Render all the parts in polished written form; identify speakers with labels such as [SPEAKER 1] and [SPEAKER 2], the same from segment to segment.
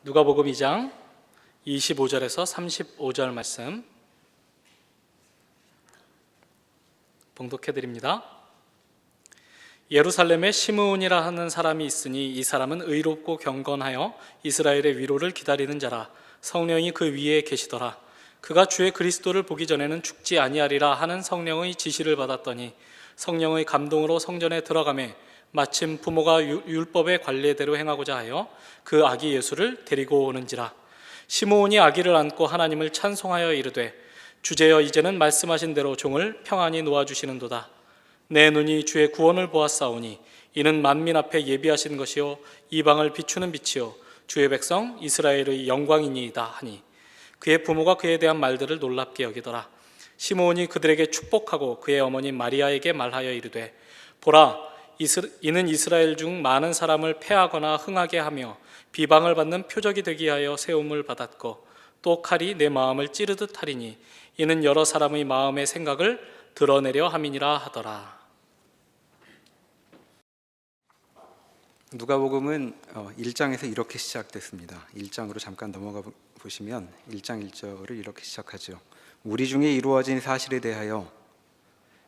[SPEAKER 1] 누가복음 2장 25절에서 35절 말씀 봉독해 드립니다. 예루살렘에 시므온이라 하는 사람이 있으니 이 사람은 의롭고 경건하여 이스라엘의 위로를 기다리는 자라. 성령이 그 위에 계시더라. 그가 주의 그리스도를 보기 전에는 죽지 아니하리라 하는 성령의 지시를 받았더니 성령의 감동으로 성전에 들어가매 마침 부모가 율법의 관례대로 행하고자 하여 그 아기 예수를 데리고 오는지라. 시므온이 아기를 안고 하나님을 찬송하여 이르되 주제여 이제는 말씀하신 대로 종을 평안히 놓아주시는도다. 내 눈이 주의 구원을 보았사오니 이는 만민 앞에 예비하신 것이요 이방을 비추는 빛이요 주의 백성 이스라엘의 영광이니이다 하니 그의 부모가 그에 대한 말들을 놀랍게 여기더라. 시므온이 그들에게 축복하고 그의 어머니 마리아에게 말하여 이르되 보라 이는 이스라엘 중 많은 사람을 패하거나 흥하게 하며 비방을 받는 표적이 되기 위하여 세움을 받았고 또 칼이 내 마음을 찌르듯 하리니 이는 여러 사람의 마음의 생각을 드러내려 함이니라 하더라.
[SPEAKER 2] 누가복음은 1장에서 이렇게 시작됐습니다. 1장으로 잠깐 넘어가 보시면 1장 1절을 이렇게 시작하죠. 우리 중에 이루어진 사실에 대하여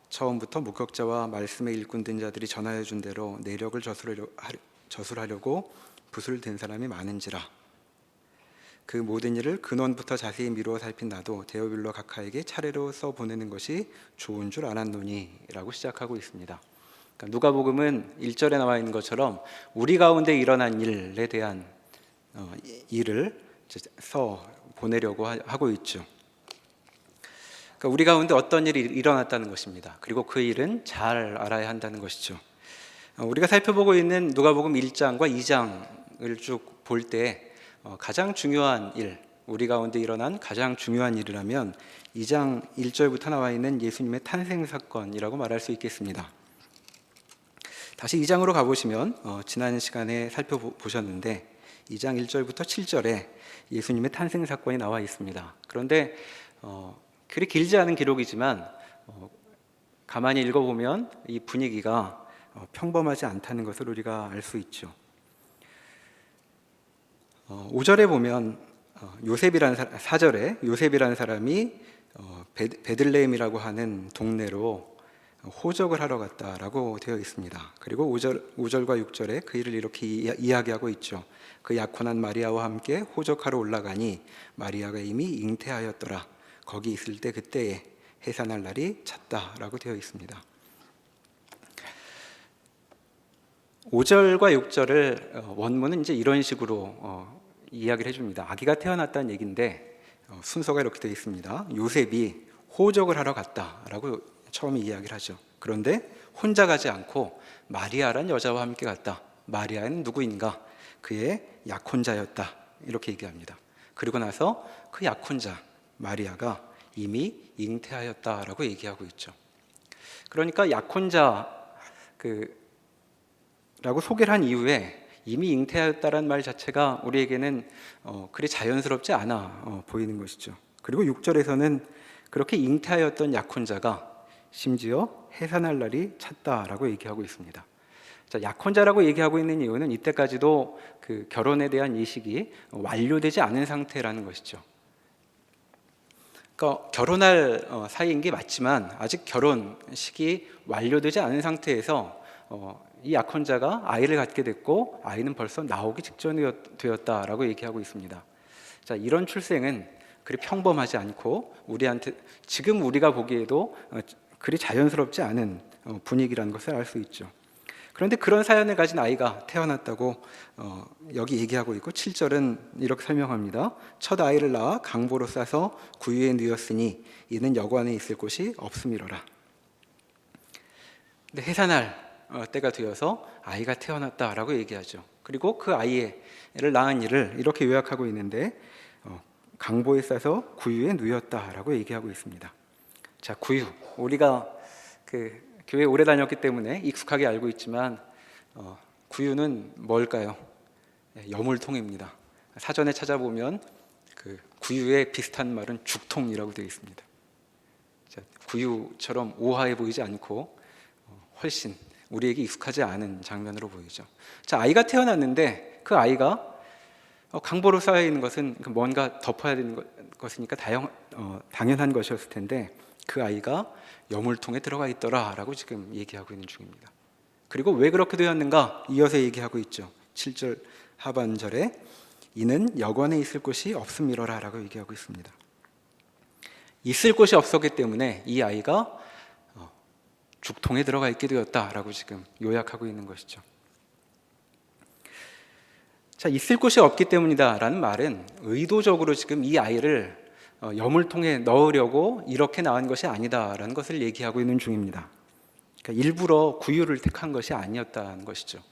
[SPEAKER 2] 처음부터 목격자와 말씀의 일꾼 된 자들이 전하여 준 대로 내력을 저술하려고 붓을 댄 사람이 많은지라. 그 모든 일을 근원부터 자세히 미루어 살핀 나도 데오빌로 각하에게 차례로 써보내는 것이 좋은 줄 알았노니 라고 시작하고 있습니다. 그러니까 누가복음은 1절에 나와 있는 것처럼 우리 가운데 일어난 일에 대한 일을 써 보내려고 하고 있죠. 그러니까 우리 가운데 어떤 일이 일어났다는 것입니다. 그리고 그 일은 잘 알아야 한다는 것이죠. 우리가 살펴보고 있는 누가복음 1장과 2장을 쭉 볼 때 가장 중요한 일, 우리 가운데 일어난 가장 중요한 일이라면 2장 1절부터 나와 있는 예수님의 탄생 사건이라고 말할 수 있겠습니다. 다시 2장으로 가보시면 지난 시간에 살펴보셨는데 2장 1절부터 7절에 예수님의 탄생 사건이 나와 있습니다. 그런데 그리 길지 않은 기록이지만 가만히 읽어보면 이 분위기가 평범하지 않다는 것을 우리가 알 수 있죠. 5절에 보면 요셉이라는 4절에 요셉이라는 사람이 베들레헴이라고 하는 동네로 호적을 하러 갔다라고 되어 있습니다. 그리고 5절과 6절에 그 일을 이렇게 이야기하고 있죠. 그 약혼한 마리아와 함께 호적하러 올라가니 마리아가 이미 잉태하였더라. 거기 있을 때 그때에 해산할 날이 찼다라고 되어 있습니다. 5절과 6절을 원문은 이제 이런 식으로 이야기를 해줍니다. 아기가 태어났다는 얘기인데 순서가 이렇게 되어 있습니다. 요셉이 호적을 하러 갔다라고 처음에 이야기를 하죠. 그런데 혼자 가지 않고 마리아라는 여자와 함께 갔다. 마리아는 누구인가? 그의 약혼자였다. 이렇게 얘기합니다. 그리고 나서 그 약혼자 마리아가 이미 잉태하였다라고 얘기하고 있죠. 그러니까 약혼자 라고 소개를 한 이후에 이미 잉태하였다라는 말 자체가 우리에게는 그리 자연스럽지 않아 보이는 것이죠. 그리고 6절에서는 그렇게 잉태하였던 약혼자가 심지어 해산할 날이 찼다라고 얘기하고 있습니다. 자, 약혼자라고 얘기하고 있는 이유는 이때까지도 그 결혼에 대한 이식이 완료되지 않은 상태라는 것이죠. 그러니까 결혼할 사이인 게 맞지만 아직 결혼식이 완료되지 않은 상태에서 이 약혼자가 아이를 갖게 됐고 아이는 벌써 나오기 직전이었다라고 얘기하고 있습니다. 자, 이런 출생은 그리 평범하지 않고 우리한테 지금 우리가 보기에도 그리 자연스럽지 않은 분위기라는 것을 알 수 있죠. 그런데 그런 사연을 가진 아이가 태어났다고 여기 얘기하고 있고 7절은 이렇게 설명합니다. 첫 아이를 낳아 강보로 싸서 구유에 누였으니 이는 여관에 있을 곳이 없음이로라. 근데 해산할 때가 되어서 아이가 태어났다라고 얘기하죠. 그리고 그 아이를 낳은 일을 이렇게 요약하고 있는데 강보에 싸서 구유에 누였다라고 얘기하고 있습니다. 자, 구유, 우리가 교회 오래 다녔기 때문에 익숙하게 알고 있지만 구유는 뭘까요? 여물통입니다. 사전에 찾아보면 그 구유에 비슷한 말은 죽통이라고 되어 있습니다. 자, 구유처럼 오화해 보이지 않고 훨씬 우리에게 익숙하지 않은 장면으로 보이죠. 자, 아이가 태어났는데 그 아이가 강보로 쌓여 있는 것은 뭔가 덮어야 되는 것이니까 당연한 것이었을 텐데 그 아이가 여물통에 들어가 있더라라고 지금 얘기하고 있는 중입니다. 그리고 왜 그렇게 되었는가 이어서 얘기하고 있죠. 7절 하반절에 이는 여관에 있을 곳이 없음이로라라고 얘기하고 있습니다. 있을 곳이 없었기 때문에 이 아이가 죽통에 들어가 있게 되었다라고 지금 요약하고 있는 것이죠. 자, 있을 곳이 없기 때문이다라는 말은 의도적으로 지금 이 아이를 여물통에 넣으려고 이렇게 낳은 것이 아니다라는 것을 얘기하고 있는 중입니다. 그러니까 일부러 구유를 택한 것이 아니었다는 것이죠.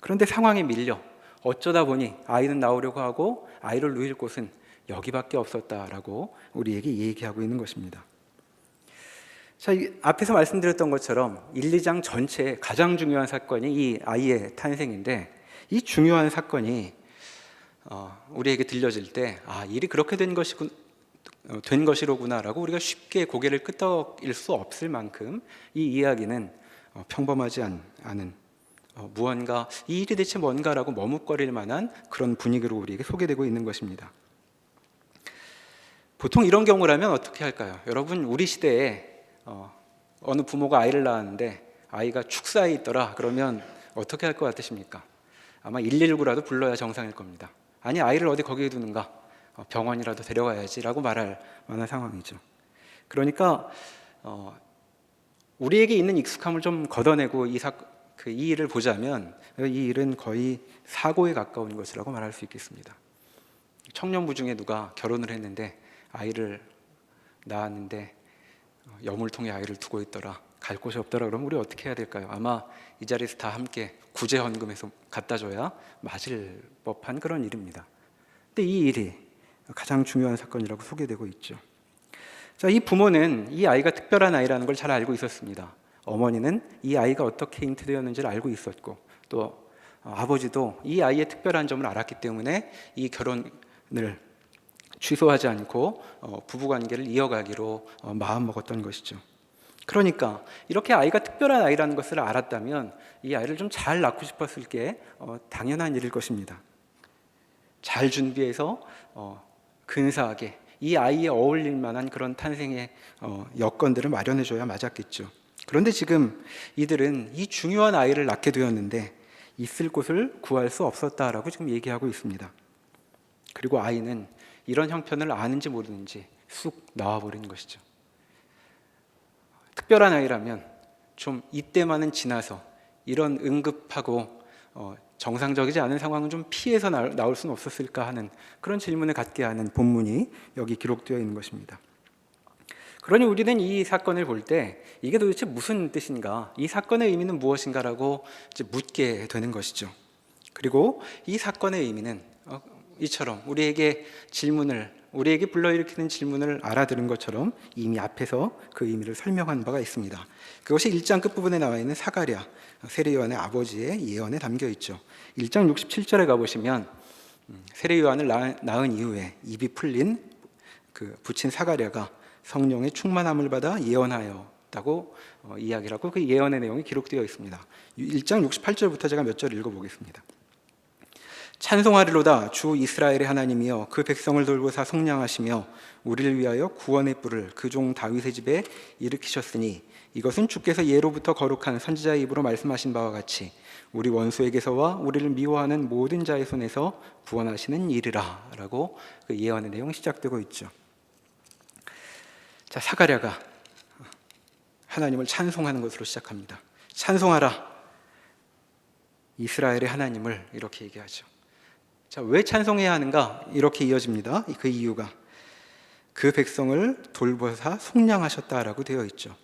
[SPEAKER 2] 그런데 상황에 밀려 어쩌다 보니 아이는 나오려고 하고 아이를 누일 곳은 여기밖에 없었다라고 우리에게 얘기하고 있는 것입니다. 자, 앞에서 말씀드렸던 것처럼 1, 2장 전체에 가장 중요한 사건이 이 아이의 탄생인데 이 중요한 사건이 우리에게 들려질 때 일이 그렇게 된 것이로구나라고 우리가 쉽게 고개를 끄덕일 수 없을 만큼 이 이야기는 평범하지 않은 무언가 이 일이 대체 뭔가라고 머뭇거릴 만한 그런 분위기로 우리에게 소개되고 있는 것입니다. 보통 이런 경우라면 어떻게 할까요? 여러분, 우리 시대에 어느 부모가 아이를 낳았는데 아이가 축사에 있더라 그러면 어떻게 할 것 같으십니까? 아마 119라도 불러야 정상일 겁니다. 아니, 아이를 어디 거기에 두는가? 병원이라도 데려가야지라고 말할 만한 상황이죠. 그러니까 우리에게 있는 익숙함을 좀 걷어내고 이 일을 보자면 이 일은 거의 사고에 가까운 것이라고 말할 수 있겠습니다. 청년부 중에 누가 결혼을 했는데 아이를 낳았는데 여물통에 아이를 두고 있더라, 갈 곳이 없더라 그러면 우리 어떻게 해야 될까요? 아마 이 자리에서 다 함께 구제헌금해서 갖다 줘야 맞을 법한 그런 일입니다. 근데 이 일이 가장 중요한 사건이라고 소개되고 있죠. 자, 이 부모는 이 아이가 특별한 아이라는 걸 잘 알고 있었습니다. 어머니는 이 아이가 어떻게 잉태되었는지를 알고 있었고 또 아버지도 이 아이의 특별한 점을 알았기 때문에 이 결혼을 취소하지 않고 부부관계를 이어가기로 마음먹었던 것이죠. 그러니까 이렇게 아이가 특별한 아이라는 것을 알았다면 이 아이를 좀 잘 낳고 싶었을 게 당연한 일일 것입니다. 잘 준비해서 근사하게 이 아이에 어울릴 만한 그런 탄생의 여건들을 마련해줘야 맞았겠죠. 그런데 지금 이들은 이 중요한 아이를 낳게 되었는데 있을 곳을 구할 수 없었다라고 지금 얘기하고 있습니다. 그리고 아이는 이런 형편을 아는지 모르는지 쑥 나와버린 것이죠. 특별한 아이라면 좀 이때만은 지나서 이런 응급하고 정상적이지 않은 상황은 좀 피해서 나올 수는 없었을까 하는 그런 질문을 갖게 하는 본문이 여기 기록되어 있는 것입니다. 그러니 우리는 이 사건을 볼 때 이게 도대체 무슨 뜻인가, 이 사건의 의미는 무엇인가라고 이제 묻게 되는 것이죠. 그리고 이 사건의 의미는 이처럼 우리에게 불러일으키는 질문을 알아들은 것처럼 이미 앞에서 그 의미를 설명한 바가 있습니다. 그것이 1장 끝부분에 나와 있는 사가랴, 세례 요한의 아버지의 예언에 담겨 있죠. 1장 67절에 가보시면 세례 요한을 낳은 이후에 입이 풀린 그 부친 사가랴가 성령의 충만함을 받아 예언하였다고 이야기를 하고 그 예언의 내용이 기록되어 있습니다. 1장 68절부터 제가 몇 절 읽어보겠습니다. 찬송하리로다 주 이스라엘의 하나님이여, 그 백성을 돌보사 속량하시며 우리를 위하여 구원의 뿔을 그 종 다윗의 집에 일으키셨으니 이것은 주께서 예로부터 거룩한 선지자의 입으로 말씀하신 바와 같이 우리 원수에게서와 우리를 미워하는 모든 자의 손에서 구원하시는 일이라 라고 그 예언의 내용이 시작되고 있죠. 자, 사가랴가 하나님을 찬송하는 것으로 시작합니다. 찬송하라 이스라엘의 하나님을, 이렇게 얘기하죠. 자, 왜 찬송해야 하는가? 이렇게 이어집니다. 그 이유가 그 백성을 돌보사 속량하셨다라고 되어 있죠.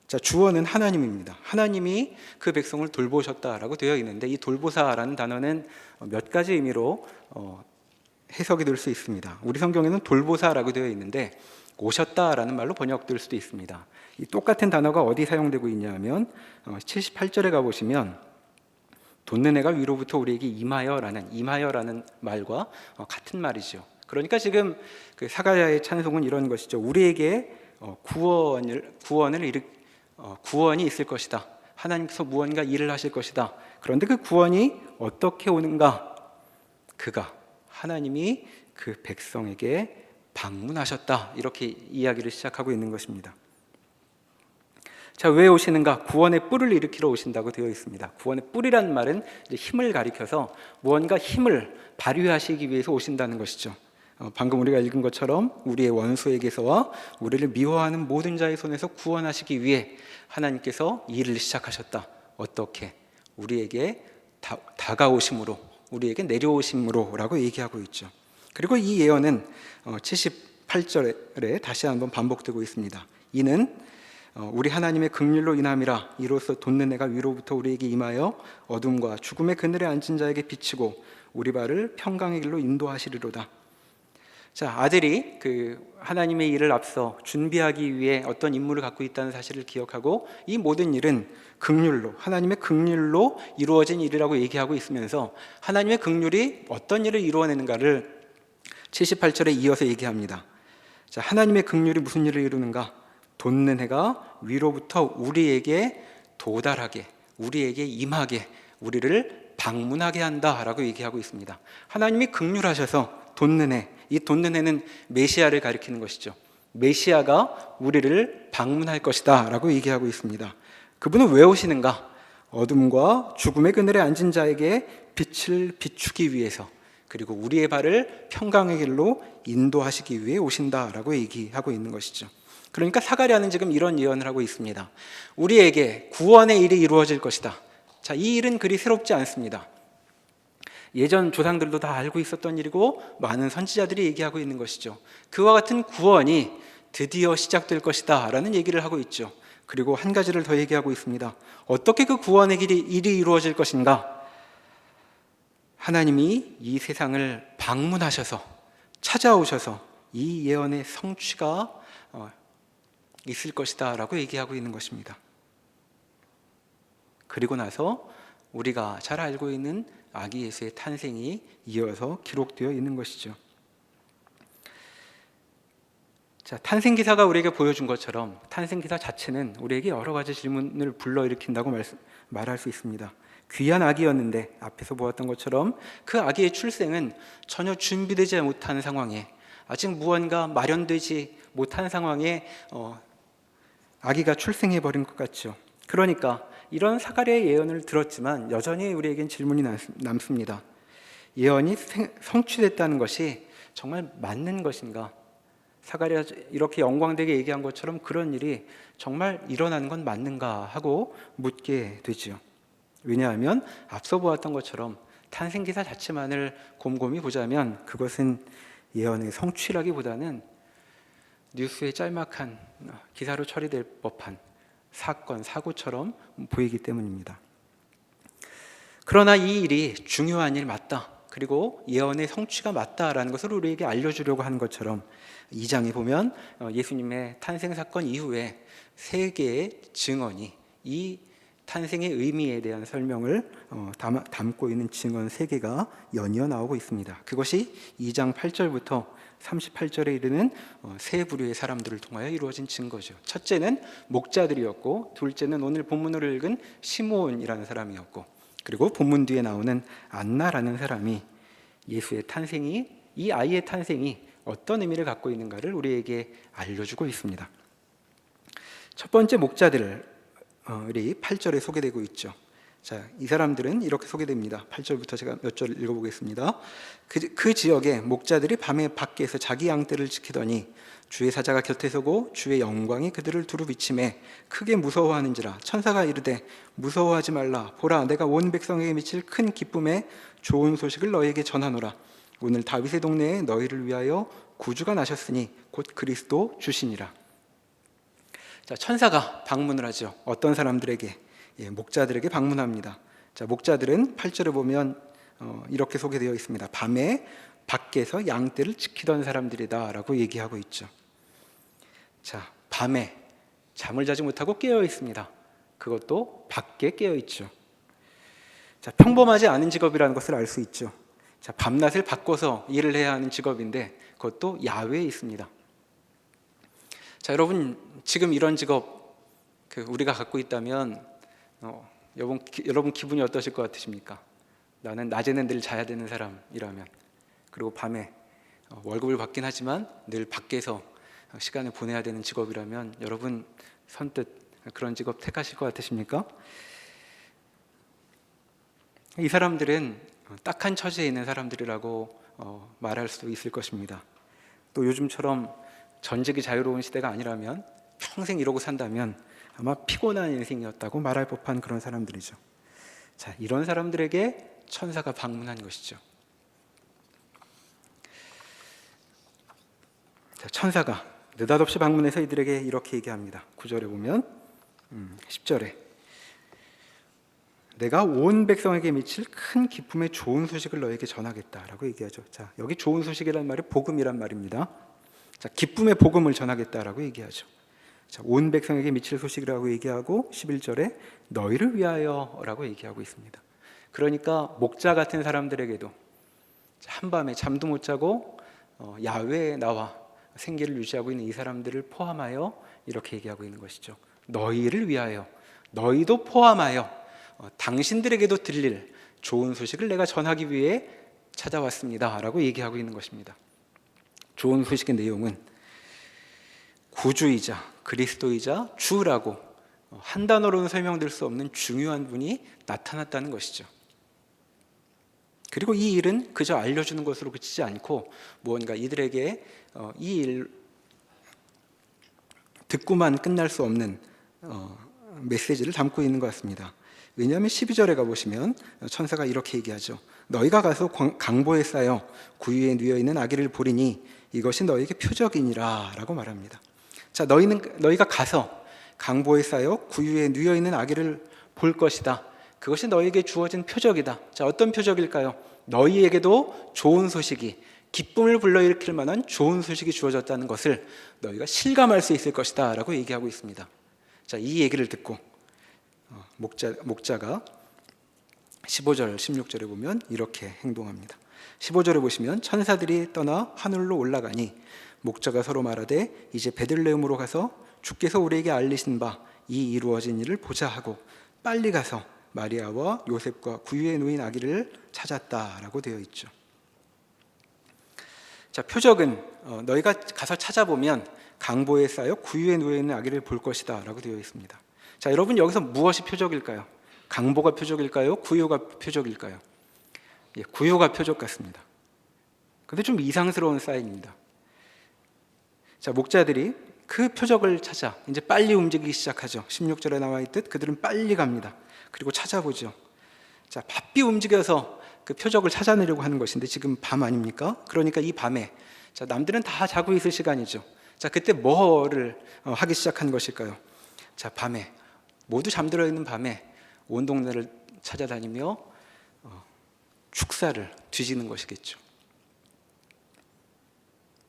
[SPEAKER 2] 자, 주어는 하나님입니다. 하나님이 그 백성을 돌보셨다라고 되어 있는데 이 돌보사라는 단어는 몇 가지 의미로 해석이 될 수 있습니다. 우리 성경에는 돌보사라고 되어 있는데 오셨다라는 말로 번역될 수도 있습니다. 이 똑같은 단어가 어디 사용되고 있냐면 78절에 가보시면 돋는 해가 위로부터 우리에게 임하여라는 말과 같은 말이죠. 그러니까 지금 그 사가랴의 찬송은 이런 것이죠. 우리에게 구원이 있을 것이다. 하나님께서 무언가 일을 하실 것이다. 그런데 그 구원이 어떻게 오는가? 그가 하나님이 그 백성에게 방문하셨다. 이렇게 이야기를 시작하고 있는 것입니다. 자, 왜 오시는가? 구원의 뿔을 일으키러 오신다고 되어 있습니다. 구원의 뿔이란 말은 이제 힘을 가리켜서 무언가 힘을 발휘하시기 위해서 오신다는 것이죠. 방금 우리가 읽은 것처럼 우리의 원수에게서와 우리를 미워하는 모든 자의 손에서 구원하시기 위해 하나님께서 일을 시작하셨다. 어떻게? 우리에게 다가오심으로, 우리에게 내려오심으로 라고 얘기하고 있죠. 그리고 이 예언은 78절에 다시 한번 반복되고 있습니다. 이는 우리 하나님의 긍휼로 인함이라. 이로써 돋는 해가 위로부터 우리에게 임하여 어둠과 죽음의 그늘에 앉은 자에게 비치고 우리 발을 평강의 길로 인도하시리로다. 자, 아들이 그 하나님의 일을 앞서 준비하기 위해 어떤 임무를 갖고 있다는 사실을 기억하고 이 모든 일은 긍휼로, 하나님의 긍휼로 이루어진 일이라고 얘기하고 있으면서 하나님의 긍휼이 어떤 일을 이루어내는가를 78절에 이어서 얘기합니다. 자, 하나님의 긍휼이 무슨 일을 이루는가? 돋는 해가 위로부터 우리에게 도달하게, 우리에게 임하게, 우리를 방문하게 한다라고 얘기하고 있습니다. 하나님이 긍휼하셔서 돋는 해, 이 돋는 해는 메시아를 가리키는 것이죠. 메시아가 우리를 방문할 것이다 라고 얘기하고 있습니다. 그분은 왜 오시는가? 어둠과 죽음의 그늘에 앉은 자에게 빛을 비추기 위해서, 그리고 우리의 발을 평강의 길로 인도하시기 위해 오신다라고 얘기하고 있는 것이죠. 그러니까 사가랴는 지금 이런 예언을 하고 있습니다. 우리에게 구원의 일이 이루어질 것이다. 자, 이 일은 그리 새롭지 않습니다. 예전 조상들도 다 알고 있었던 일이고 많은 선지자들이 얘기하고 있는 것이죠. 그와 같은 구원이 드디어 시작될 것이다 라는 얘기를 하고 있죠. 그리고 한 가지를 더 얘기하고 있습니다. 어떻게 그 구원의 일이 이루어질 것인가? 하나님이 이 세상을 방문하셔서, 찾아오셔서 이 예언의 성취가 있을 것이다 라고 얘기하고 있는 것입니다. 그리고 나서 우리가 잘 알고 있는 아기 예수의 탄생이 이어서 기록되어 있는 것이죠. 자, 탄생 기사가 우리에게 보여준 것처럼 탄생 기사 자체는 우리에게 여러 가지 질문을 불러일으킨다고 말할 수 있습니다. 귀한 아기였는데 앞에서 보았던 것처럼 그 아기의 출생은 전혀 준비되지 못한 상황에, 아직 무언가 마련되지 못한 상황에 아기가 출생해 버린 것 같죠. 그러니까 이런 사가랴의 예언을 들었지만 여전히 우리에겐 질문이 남습니다. 예언이 성취됐다는 것이 정말 맞는 것인가? 사가랴 이렇게 영광되게 얘기한 것처럼 그런 일이 정말 일어나는 건 맞는가 하고 묻게 되지요. 왜냐하면 앞서 보았던 것처럼 탄생기사 자체만을 곰곰이 보자면 그것은 예언의 성취라기보다는 뉴스의 짤막한 기사로 처리될 법한 사건, 사고처럼 보이기 때문입니다. 그러나 이 일이 중요한 일 맞다, 그리고 예언의 성취가 맞다라는 것을 우리에게 알려주려고 하는 것처럼 2장에 보면 예수님의 탄생 사건 이후에 세 개의 증언이 이 탄생의 의미에 대한 설명을 담고 있는 증언 세 개가 연이어 나오고 있습니다. 그것이 2장 8절부터 38절에 이르는 세 부류의 사람들을 통하여 이루어진 증거죠. 첫째는 목자들이었고, 둘째는 오늘 본문으로 읽은 시므온이라는 사람이었고, 그리고 본문 뒤에 나오는 안나라는 사람이 예수의 탄생이, 이 아이의 탄생이 어떤 의미를 갖고 있는가를 우리에게 알려주고 있습니다. 첫 번째 목자들이 8절에 소개되고 있죠. 자, 이 사람들은 이렇게 소개됩니다. 8절부터 제가 몇 절 읽어보겠습니다. 그 지역에 목자들이 밤에 밖에서 자기 양떼를 지키더니 주의 사자가 곁에 서고 주의 영광이 그들을 두루 비침에 크게 무서워하는지라. 천사가 이르되 무서워하지 말라. 보라, 내가 온 백성에게 미칠 큰 기쁨에 좋은 소식을 너희에게 전하노라. 오늘 다윗의 동네에 너희를 위하여 구주가 나셨으니 곧 그리스도 주시니라. 자, 천사가 방문을 하죠. 어떤 사람들에게? 목자들에게 방문합니다. 자, 목자들은 8절에 보면 이렇게 소개되어 있습니다. 밤에 밖에서 양떼를 지키던 사람들이다 라고 얘기하고 있죠. 자, 밤에 잠을 자지 못하고 깨어 있습니다. 그것도 밖에 깨어 있죠. 자, 평범하지 않은 직업이라는 것을 알 수 있죠. 자, 밤낮을 바꿔서 일을 해야 하는 직업인데 그것도 야외에 있습니다. 자, 여러분, 지금 이런 직업 우리가 갖고 있다면 여러분 기분이 어떠실 것 같으십니까? 나는 낮에는 늘 자야 되는 사람이라면. 그리고 밤에 월급을 받긴 하지만 늘 밖에서 시간을 보내야 되는 직업이라면 여러분 선뜻 그런 직업 택하실 것 같으십니까? 이 사람들은 딱한 처지에 있는 사람들이라고 말할 수도 있을 것입니다. 또 요즘처럼 전직이 자유로운 시대가 아니라면 평생 이러고 산다면 아마 피곤한 인생이었다고 말할 법한 그런 사람들이죠. 자, 이런 사람들에게 천사가 방문한 것이죠. 자, 천사가 느닷없이 방문해서 이들에게 이렇게 얘기합니다. 9절에 보면 10절에 내가 온 백성에게 미칠 큰 기쁨의 좋은 소식을 너에게 전하겠다라고 얘기하죠. 자, 여기 좋은 소식이란 말이 복음이란 말입니다. 자, 기쁨의 복음을 전하겠다라고 얘기하죠. 자, 온 백성에게 미칠 소식이라고 얘기하고 11절에 너희를 위하여라고 얘기하고 있습니다. 그러니까 목자 같은 사람들에게도 한밤에 잠도 못 자고 야외에 나와 생계를 유지하고 있는 이 사람들을 포함하여 이렇게 얘기하고 있는 것이죠. 너희를 위하여, 너희도 포함하여 당신들에게도 들릴 좋은 소식을 내가 전하기 위해 찾아왔습니다 라고 얘기하고 있는 것입니다. 좋은 소식의 내용은 구주이자 그리스도이자 주라고 한 단어로는 설명될 수 없는 중요한 분이 나타났다는 것이죠. 그리고 이 일은 그저 알려주는 것으로 그치지 않고 무언가 이들에게 이 일 듣고만 끝날 수 없는 메시지를 담고 있는 것 같습니다. 왜냐하면 12절에 가보시면 천사가 이렇게 얘기하죠. 너희가 가서 강보에 쌓여 구유에 누워있는 아기를 보리니 이것이 너희에게 표적이니라 라고 말합니다. 자, 너희가 가서 강보에 쌓여 구유에 누워있는 아기를 볼 것이다. 그것이 너희에게 주어진 표적이다. 자, 어떤 표적일까요? 너희에게도 좋은 소식이, 기쁨을 불러일으킬 만한 좋은 소식이 주어졌다는 것을 너희가 실감할 수 있을 것이다 라고 얘기하고 있습니다. 자, 이 얘기를 듣고 목자가 15절, 16절에 보면 이렇게 행동합니다. 15절에 보시면 천사들이 떠나 하늘로 올라가니 목자가 서로 말하되 이제 베들레헴으로 가서 주께서 우리에게 알리신 바 이 이루어진 일을 보자 하고 빨리 가서 마리아와 요셉과 구유에 누인 아기를 찾았다라고 되어 있죠. 자, 표적은 너희가 가서 찾아보면 강보에 쌓여 구유에 누워 있는 아기를 볼 것이다 라고 되어 있습니다. 자, 여러분 여기서 무엇이 표적일까요? 강보가 표적일까요? 구유가 표적일까요? 예, 구유가 표적 같습니다. 근데 좀 이상스러운 사인입니다. 자, 목자들이 그 표적을 찾아 이제 빨리 움직이기 시작하죠. 16절에 나와 있듯 그들은 빨리 갑니다. 그리고 찾아보죠. 자, 바삐 움직여서 그 표적을 찾아내려고 하는 것인데 지금 밤 아닙니까? 그러니까 이 밤에 자, 남들은 다 자고 있을 시간이죠. 자, 그때 뭐를 하기 시작한 것일까요? 자, 밤에 모두 잠들어 있는 밤에 온 동네를 찾아다니며 축사를 뒤지는 것이겠죠.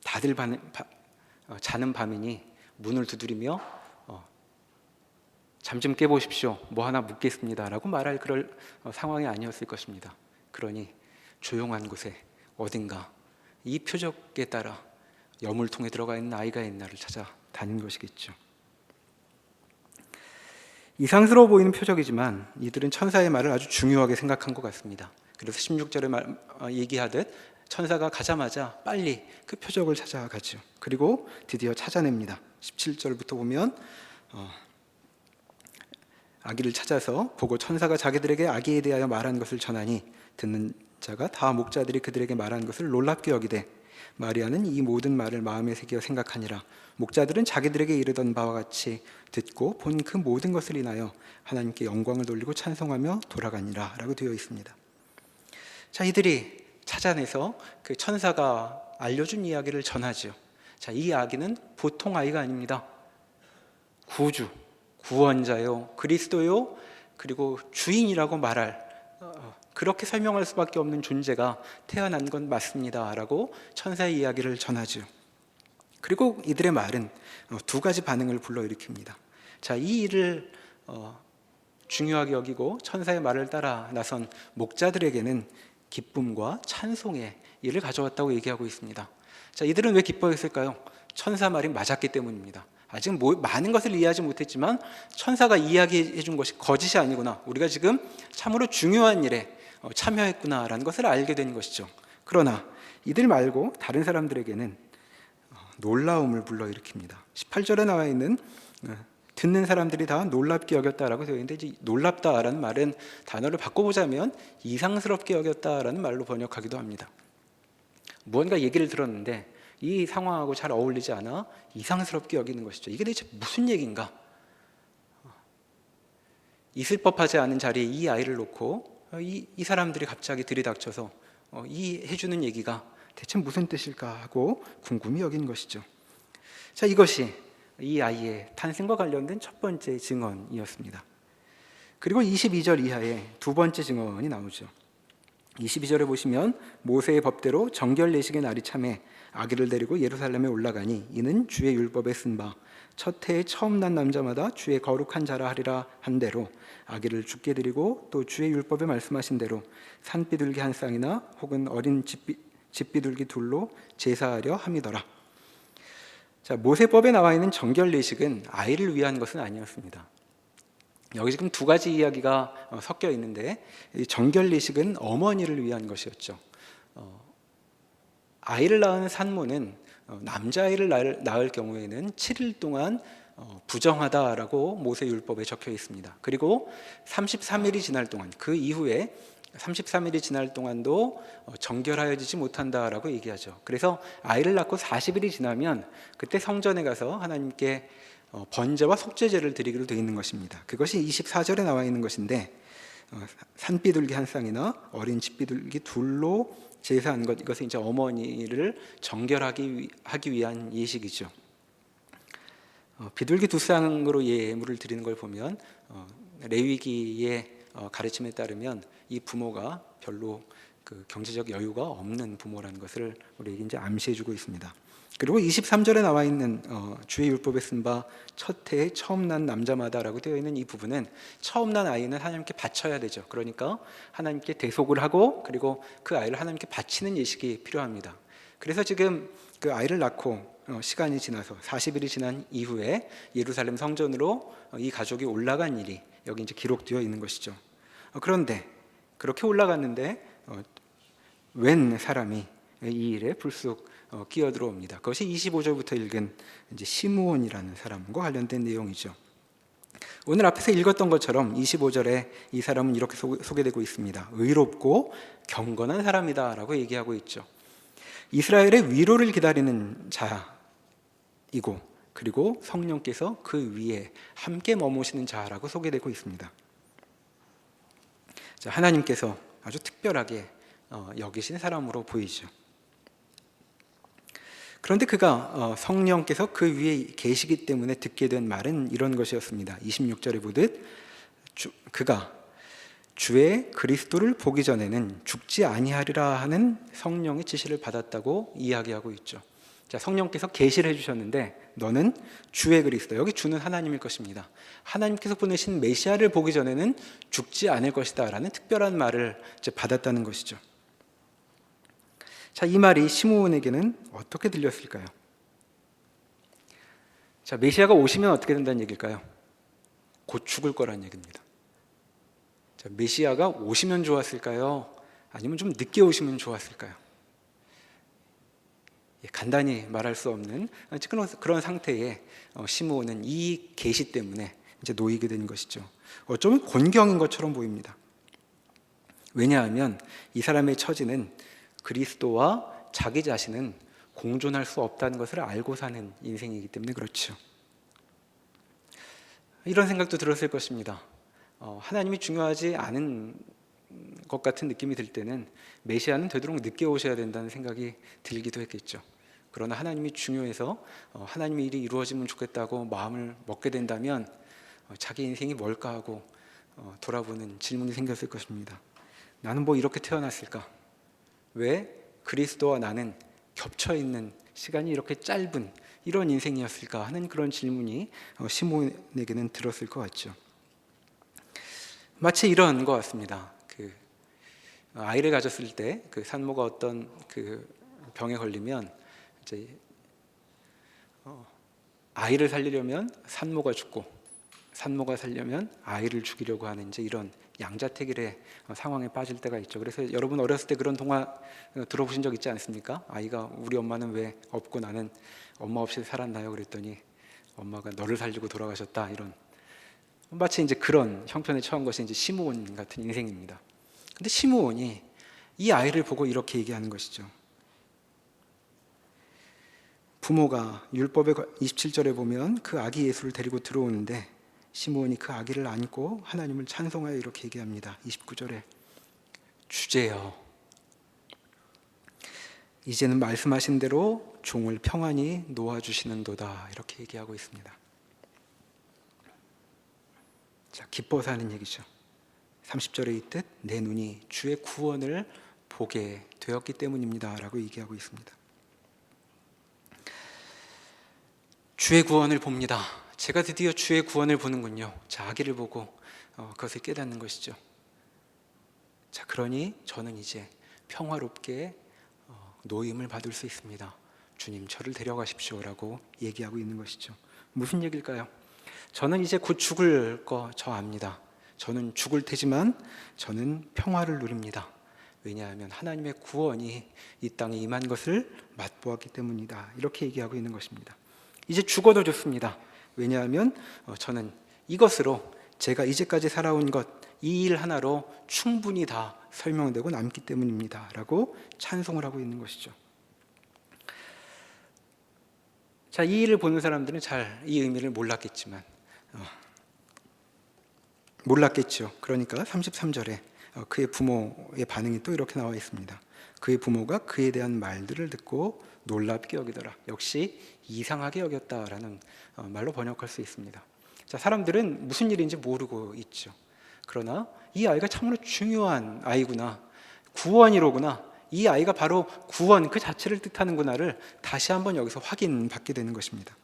[SPEAKER 2] 다들 자는 밤이니 문을 두드리며 잠 좀 깨보십시오. 뭐 하나 묻겠습니다 라고 말할 그럴 상황이 아니었을 것입니다. 그러니 조용한 곳에 어딘가 이 표적에 따라 여물통에 들어가 있는 아이가 있나를 찾아다닌 것이겠죠. 이상스러워 보이는 표적이지만 이들은 천사의 말을 아주 중요하게 생각한 것 같습니다. 그래서 16절에 얘기하듯 천사가 가자마자 빨리 그 표적을 찾아가죠. 그리고 드디어 찾아냅니다. 17절부터 보면 아기를 찾아서 보고 천사가 자기들에게 아기에 대하여 말한 것을 전하니 듣는 자가 다 목자들이 그들에게 말한 것을 놀랍게 여기되 마리아는 이 모든 말을 마음에 새겨 생각하니라. 목자들은 자기들에게 이르던 바와 같이 듣고 본 그 모든 것을 인하여 하나님께 영광을 돌리고 찬송하며 돌아가니라 라고 되어 있습니다. 자, 이들이 찾아내서 그 천사가 알려준 이야기를 전하죠. 자, 이 아기는 보통 아이가 아닙니다. 구주, 구원자요, 그리스도요, 그리고 주인이라고 말할 그렇게 설명할 수밖에 없는 존재가 태어난 건 맞습니다 라고 천사의 이야기를 전하죠. 그리고 이들의 말은 두 가지 반응을 불러일으킵니다. 자, 이 일을 중요하게 여기고 천사의 말을 따라 나선 목자들에게는 기쁨과 찬송의 일을 가져왔다고 얘기하고 있습니다. 자, 이들은 왜 기뻐했을까요? 천사 말이 맞았기 때문입니다. 아직 많은 것을 이해하지 못했지만 천사가 이야기해 준 것이 거짓이 아니구나, 우리가 지금 참으로 중요한 일에 참여했구나라는 것을 알게 된 것이죠. 그러나 이들 말고 다른 사람들에게는 놀라움을 불러일으킵니다. 18절에 나와 있는 듣는 사람들이 다 놀랍게 여겼다라고 되어 있는데, 이제 놀랍다라는 말은 단어를 바꿔보자면 이상스럽게 여겼다라는 말로 번역하기도 합니다. 무언가 얘기를 들었는데 이 상황하고 잘 어울리지 않아 이상스럽게 여기는 것이죠. 이게 대체 무슨 얘기인가? 있을 법하지 않은 자리에 이 아이를 놓고 이 사람들이 갑자기 들이닥쳐서 이 해주는 얘기가 대체 무슨 뜻일까 하고 궁금히 여긴 것이죠. 자, 이것이 이 아이의 탄생과 관련된 첫 번째 증언이었습니다. 그리고 22절 이하에 두 번째 증언이 나오죠. 22절에 보시면 모세의 법대로 정결 예식의 날이 참에 아기를 데리고 예루살렘에 올라가니 이는 주의 율법에 쓴 바 첫 해에 처음 난 남자마다 주의 거룩한 자라 하리라 한 대로 아기를 죽게 드리고 또 주의 율법에 말씀하신 대로 산비둘기 한 쌍이나 혹은 어린 집비둘기 둘로 제사하려 함이더라. 자, 모세법에 나와 있는 정결 예식은 아이를 위한 것은 아니었습니다. 여기 지금 두 가지 이야기가 섞여 있는데, 이 정결 예식은 어머니를 위한 것이었죠. 아이를 낳은 산모는 남자아이를 낳을 경우에는 7일 동안 부정하다라고 모세 율법에 적혀 있습니다. 그리고 33일이 지날 동안, 그 이후에 33일이 지날 동안도 정결하여지지 못한다라고 얘기하죠. 그래서 아이를 낳고 40일이 지나면 그때 성전에 가서 하나님께 번제와 속죄제를 드리기로 되어 있는 것입니다. 그것이 24절에 나와 있는 것인데, 산비둘기 한 쌍이나 어린 집비둘기 둘로 제사한 것, 이것은 이제 어머니를 정결하기 위한 예식이죠. 비둘기 두 쌍으로 예물을 드리는 걸 보면 레위기의 가르침에 따르면 이 부모가 별로 그 경제적 여유가 없는 부모라는 것을 우리에게 이제 암시해주고 있습니다. 그리고 23절에 나와 있는 주의 율법에 쓴 바 첫 해에 처음 난 남자마다라고 되어 있는 이 부분은 처음 난 아이는 하나님께 바쳐야 되죠. 그러니까 하나님께 대속을 하고 그리고 그 아이를 하나님께 바치는 예식이 필요합니다. 그래서 지금 그 아이를 낳고 시간이 지나서 40일이 지난 이후에 예루살렘 성전으로 이 가족이 올라간 일이 여기 이제 기록되어 있는 것이죠. 그런데 그렇게 올라갔는데 웬 사람이 이 일에 불쑥 끼어들어옵니다. 그것이 25절부터 읽은 이제 시므온이라는 사람과 관련된 내용이죠. 오늘 앞에서 읽었던 것처럼 25절에 이 사람은 이렇게 소개되고 있습니다. 의롭고 경건한 사람이다라고 얘기하고 있죠. 이스라엘의 위로를 기다리는 자이고, 그리고 성령께서 그 위에 함께 머무시는 자라고 소개되고 있습니다. 자, 하나님께서 아주 특별하게 여기신 사람으로 보이죠. 그런데 그가 성령께서 그 위에 계시기 때문에 듣게 된 말은 이런 것이었습니다. 26절에 보듯 그가 주의 그리스도를 보기 전에는 죽지 아니하리라 하는 성령의 지시를 받았다고 이야기하고 있죠. 자, 성령께서 계시를 해주셨는데 너는 주의 그리스도, 여기 주는 하나님일 것입니다. 하나님께서 보내신 메시아를 보기 전에는 죽지 않을 것이다 라는 특별한 말을 이제 받았다는 것이죠. 자, 이 말이 시므온에게는 어떻게 들렸을까요? 자, 메시아가 오시면 어떻게 된다는 얘기일까요? 곧 죽을 거라는 얘기입니다. 자, 메시아가 오시면 좋았을까요? 아니면 좀 늦게 오시면 좋았을까요? 간단히 말할 수 없는 그런 상태에 시므온은 이 계시 때문에 이제 놓이게 된 것이죠. 어쩌면 곤경인 것처럼 보입니다. 왜냐하면 이 사람의 처지는 그리스도와 자기 자신은 공존할 수 없다는 것을 알고 사는 인생이기 때문에 그렇죠. 이런 생각도 들었을 것입니다. 하나님이 중요하지 않은 것 같은 느낌이 들 때는 메시아는 되도록 늦게 오셔야 된다는 생각이 들기도 했겠죠. 그러나 하나님이 중요해서 하나님의 일이 이루어지면 좋겠다고 마음을 먹게 된다면 자기 인생이 뭘까 하고 돌아보는 질문이 생겼을 것입니다. 나는 뭐 이렇게 태어났을까? 왜 그리스도와 나는 겹쳐있는 시간이 이렇게 짧은 이런 인생이었을까 하는 그런 질문이 시므온에게는 들었을 것 같죠. 마치 이런 것 같습니다. 아이를 가졌을 때 그 산모가 어떤 그 병에 걸리면 이제 아이를 살리려면 산모가 죽고 산모가 살려면 아이를 죽이려고 하는 이제 이런 양자택일의 상황에 빠질 때가 있죠. 그래서 여러분 어렸을 때 그런 동화 들어보신 적 있지 않습니까? 아이가 우리 엄마는 왜 없고 나는 엄마 없이 살았나요? 그랬더니 엄마가 너를 살리고 돌아가셨다. 이런 마치 이제 그런 형편에 처한 것이 이제 시므온 같은 인생입니다. 근데 시므온이 이 아이를 보고 이렇게 얘기하는 것이죠. 부모가 율법의 27절에 보면 그 아기 예수를 데리고 들어오는데 시므온이 그 아기를 안고 하나님을 찬송하여 이렇게 얘기합니다. 29절에 주제여 이제는 말씀하신 대로 종을 평안히 놓아주시는도다 이렇게 얘기하고 있습니다. 자, 기뻐서 하는 얘기죠. 30절에 있듯 내 눈이 주의 구원을 보게 되었기 때문입니다 라고 얘기하고 있습니다. 주의 구원을 봅니다. 제가 드디어 주의 구원을 보는군요. 자, 아기를 보고 그것을 깨닫는 것이죠. 자, 그러니 저는 이제 평화롭게 노임을 받을 수 있습니다. 주님 저를 데려가십시오 라고 얘기하고 있는 것이죠. 무슨 얘기일까요? 저는 이제 곧 죽을 거 저 압니다. 저는 죽을 테지만 저는 평화를 누립니다. 왜냐하면 하나님의 구원이 이 땅에 임한 것을 맛보았기 때문이다. 이렇게 얘기하고 있는 것입니다. 이제 죽어도 좋습니다. 왜냐하면 저는 이것으로 제가 이제까지 살아온 것, 이 일 하나로 충분히 다 설명되고 남기 때문입니다 라고 찬송을 하고 있는 것이죠. 자, 이 일을 보는 사람들은 잘 이 의미를 몰랐겠죠. 그러니까 33절에 그의 부모의 반응이 또 이렇게 나와 있습니다. 그의 부모가 그에 대한 말들을 듣고 놀랍게 여기더라. 역시 이상하게 여겼다라는 말로 번역할 수 있습니다. 자, 사람들은 무슨 일인지 모르고 있죠. 그러나 이 아이가 참으로 중요한 아이구나, 구원이로구나, 이 아이가 바로 구원 그 자체를 뜻하는구나를 다시 한번 여기서 확인받게 되는 것입니다.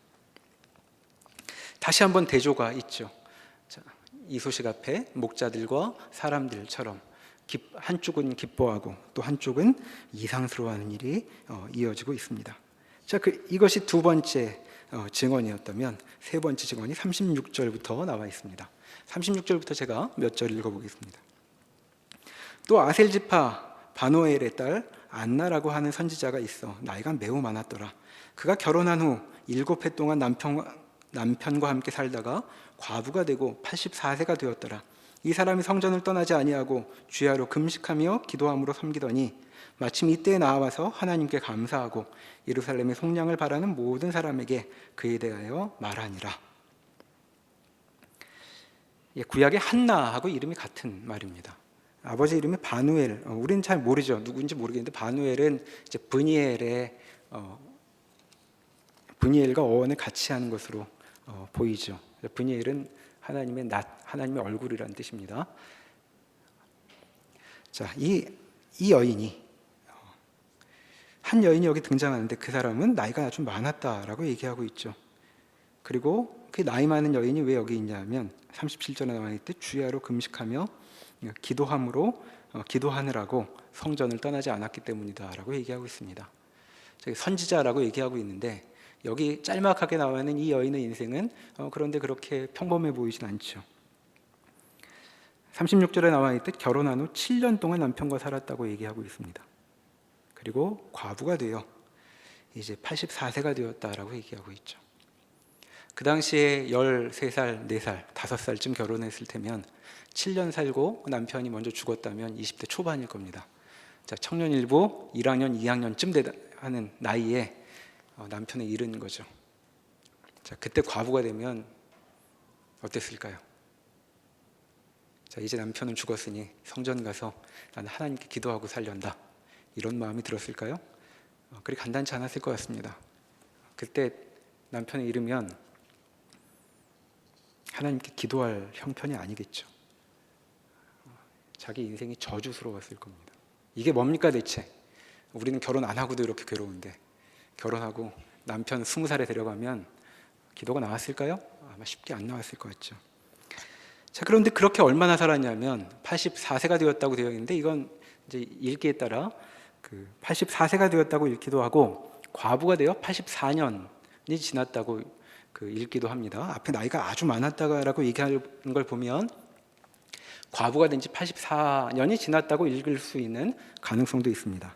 [SPEAKER 2] 다시 한번 대조가 있죠. 자, 이 소식 앞에 목자들과 사람들처럼 한쪽은 기뻐하고 또 한쪽은 이상스러워하는 일이 이어지고 있습니다. 자, 이것이 두 번째 증언이었다면 세 번째 증언이 36절부터 나와 있습니다. 36절부터 제가 몇 절 읽어보겠습니다. 또 아셀 지파 바노엘의 딸 안나라고 하는 선지자가 있어 나이가 매우 많았더라. 그가 결혼한 후 7해 동안 남편과 함께 살다가 과부가 되고 84세가 되었더라. 이 사람이 성전을 떠나지 아니하고 주야로 금식하며 기도함으로 섬기더니 마침 이때에 나와서 하나님께 감사하고 예루살렘의 속량을 바라는 모든 사람에게 그에 대하여 말하니라. 구약의 한나하고 이름이 같은 말입니다. 아버지 이름이 바누엘. 우리는 잘 모르죠. 누구인지 모르겠는데 바누엘은 이제 브니엘과 어원을 같이 하는 것으로 보이죠. 브니엘은 하나님의 낯, 하나님의 얼굴이라는 뜻입니다. 자, 이 여인이 한 여인이 여기 등장하는데 그 사람은 나이가 좀 많았다라고 얘기하고 있죠. 그리고 그 나이 많은 여인이 왜 여기 있냐면 37절에 나와 있듯 주야로 금식하며 기도하느라고 성전을 떠나지 않았기 때문이다라고 얘기하고 있습니다. 선지자라고 얘기하고 있는데 여기 짤막하게 나와 있는 이 여인의 인생은 그런데 그렇게 평범해 보이진 않죠. 36절에 나와 있듯 결혼한 후 7년 동안 남편과 살았다고 얘기하고 있습니다. 그리고 과부가 되어 이제 84세가 되었다라고 얘기하고 있죠. 그 당시에 13살, 4살, 5살쯤 결혼했을 테면 7년 살고 남편이 먼저 죽었다면 20대 초반일 겁니다. 자, 청년일부 1학년, 2학년쯤 하는 나이에 남편을 잃은 거죠. 자, 그때 과부가 되면 어땠을까요? 자, 이제 남편은 죽었으니 성전 가서 나는 하나님께 기도하고 살련다. 이런 마음이 들었을까요? 그리 간단치 않았을 것 같습니다. 그때 남편을 잃으면 하나님께 기도할 형편이 아니겠죠. 자기 인생이 저주스러웠을 겁니다. 이게 뭡니까 대체? 우리는 결혼 안 하고도 이렇게 괴로운데 결혼하고 남편 20살에 데려가면 기도가 나왔을까요? 아마 쉽게 안 나왔을 것 같죠. 자, 그런데 그렇게 얼마나 살았냐면 84세가 되었다고 되어 있는데 이건 이제 읽기에 따라 84세가 되었다고 읽기도 하고 과부가 되어 84년이 지났다고 읽기도 합니다. 앞에 나이가 아주 많았다라고 얘기하는 걸 보면 과부가 된 지 84년이 지났다고 읽을 수 있는 가능성도 있습니다.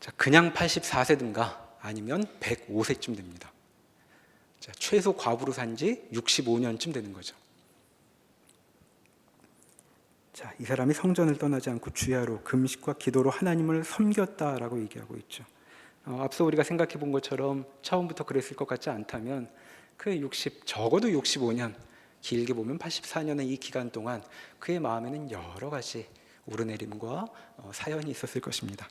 [SPEAKER 2] 자, 그냥 84세든가 아니면 105세쯤 됩니다. 자, 최소 과부로 산 지 65년쯤 되는 거죠. 자, 이 사람이 성전을 떠나지 않고 주야로 금식과 기도로 하나님을 섬겼다라고 얘기하고 있죠. 앞서 우리가 생각해 본 것처럼 처음부터 그랬을 것 같지 않다면 적어도 65년, 길게 보면 84년의 이 기간 동안 그의 마음에는 여러 가지 오르내림과 사연이 있었을 것입니다.